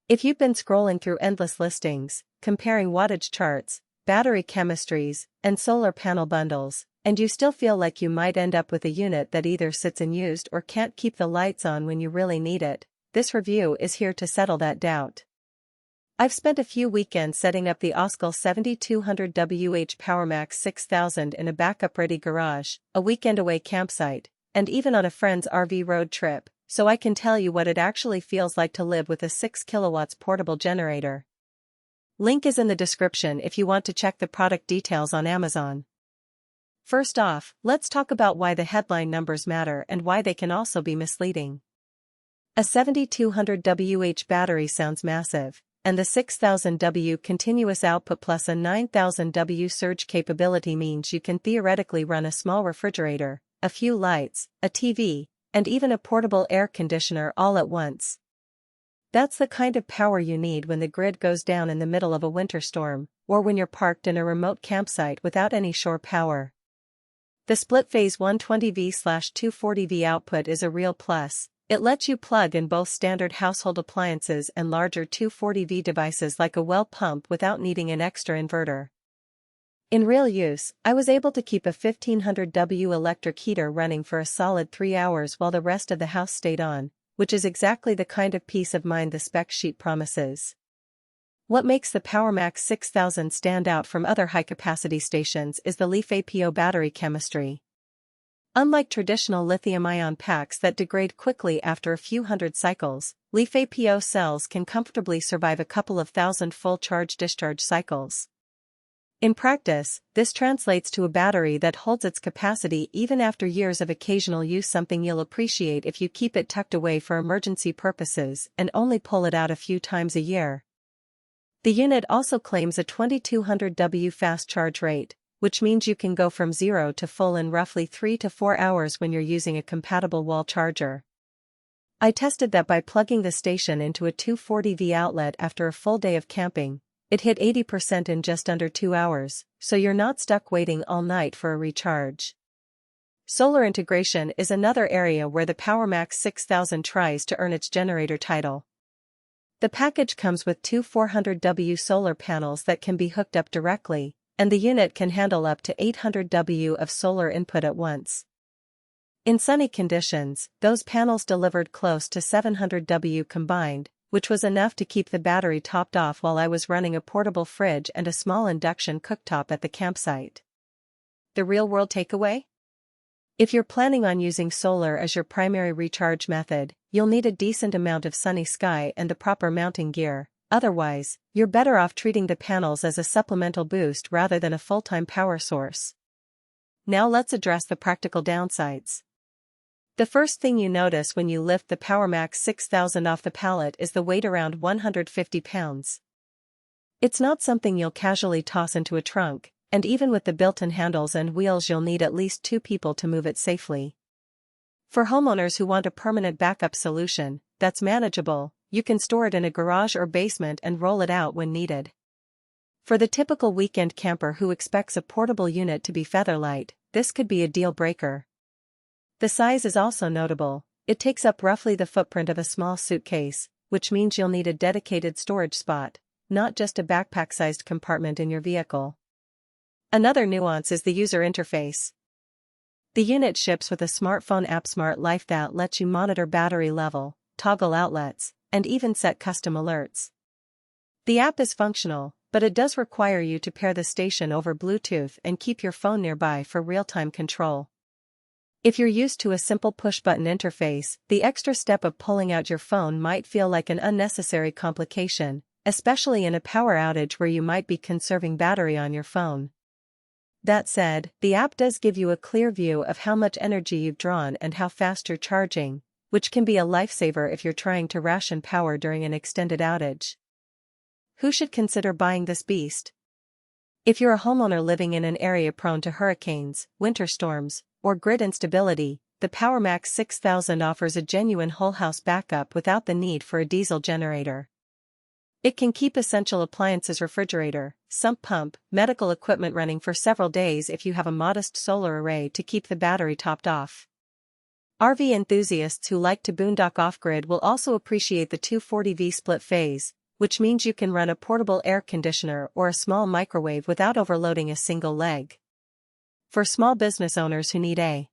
If you've been scrolling through endless listings, comparing wattage charts, battery chemistries, and solar panel bundles, and you still feel like you might end up with a unit that either sits unused or can't keep the lights on when you really need it, this review is here to settle that doubt. I've spent a few weekends setting up the OSCAL 7200Wh PowerMax 6000 in a backup-ready garage, a weekend-away campsite, and even on a friend's RV road trip, so I can tell you what it actually feels like to live with a 6 kilowatts portable generator. Link is in the description if you want to check the product details on Amazon. First off, let's talk about why the headline numbers matter and why they can also be misleading. A 7200Wh battery sounds massive, and the 6000W continuous output plus a 9000W surge capability means you can theoretically run a small refrigerator, a few lights, a TV, and even a portable air conditioner all at once. That's the kind of power you need when the grid goes down in the middle of a winter storm, or when you're parked in a remote campsite without any shore power. The split-phase 120V/240V output is a real plus. It lets you plug in both standard household appliances and larger 240V devices like a well pump without needing an extra inverter. In real use, I was able to keep a 1500W electric heater running for a solid 3 hours while the rest of the house stayed on, which is exactly the kind of peace of mind the spec sheet promises. What makes the PowerMax 6000 stand out from other high-capacity stations is the LiFePO battery chemistry. Unlike traditional lithium-ion packs that degrade quickly after a few hundred cycles, LiFePO cells can comfortably survive a couple of thousand full charge-discharge cycles. In practice, this translates to a battery that holds its capacity even after years of occasional use, something you'll appreciate if you keep it tucked away for emergency purposes and only pull it out a few times a year. The unit also claims a 2200W fast charge rate, which means you can go from 0 to full in roughly 3 to 4 hours when you're using a compatible wall charger. I tested that by plugging the station into a 240V outlet after a full day of camping. It hit 80% in just under 2 hours, so you're not stuck waiting all night for a recharge. Solar integration is another area where the PowerMax 6000 tries to earn its generator title. The package comes with two 400W solar panels that can be hooked up directly, and the unit can handle up to 800W of solar input at once. In sunny conditions, those panels delivered close to 700W combined, which was enough to keep the battery topped off while I was running a portable fridge and a small induction cooktop at the campsite. The real-world takeaway? If you're planning on using solar as your primary recharge method, you'll need a decent amount of sunny sky and the proper mounting gear. Otherwise, you're better off treating the panels as a supplemental boost rather than a full-time power source. Now let's address the practical downsides. The first thing you notice when you lift the PowerMax 6000 off the pallet is the weight, around 150 pounds. It's not something you'll casually toss into a trunk, and even with the built-in handles and wheels you'll need at least 2 people to move it safely. For homeowners who want a permanent backup solution that's manageable, you can store it in a garage or basement and roll it out when needed. For the typical weekend camper who expects a portable unit to be featherlight, this could be a deal-breaker. The size is also notable. It takes up roughly the footprint of a small suitcase, which means you'll need a dedicated storage spot, not just a backpack-sized compartment in your vehicle. Another nuance is the user interface. The unit ships with a smartphone app, Smart Life, that lets you monitor battery level, toggle outlets, and even set custom alerts. The app is functional, but it does require you to pair the station over Bluetooth and keep your phone nearby for real-time control. If you're used to a simple push-button interface, the extra step of pulling out your phone might feel like an unnecessary complication, especially in a power outage where you might be conserving battery on your phone. That said, the app does give you a clear view of how much energy you've drawn and how fast you're charging, which can be a lifesaver if you're trying to ration power during an extended outage. Who should consider buying this beast? If you're a homeowner living in an area prone to hurricanes, winter storms, or grid instability, the PowerMax 6000 offers a genuine whole-house backup without the need for a diesel generator. It can keep essential appliances, refrigerator, sump pump, medical equipment running for several days if you have a modest solar array to keep the battery topped off. RV enthusiasts who like to boondock off-grid will also appreciate the 240V split phase, which means you can run a portable air conditioner or a small microwave without overloading a single leg. For small business owners who need a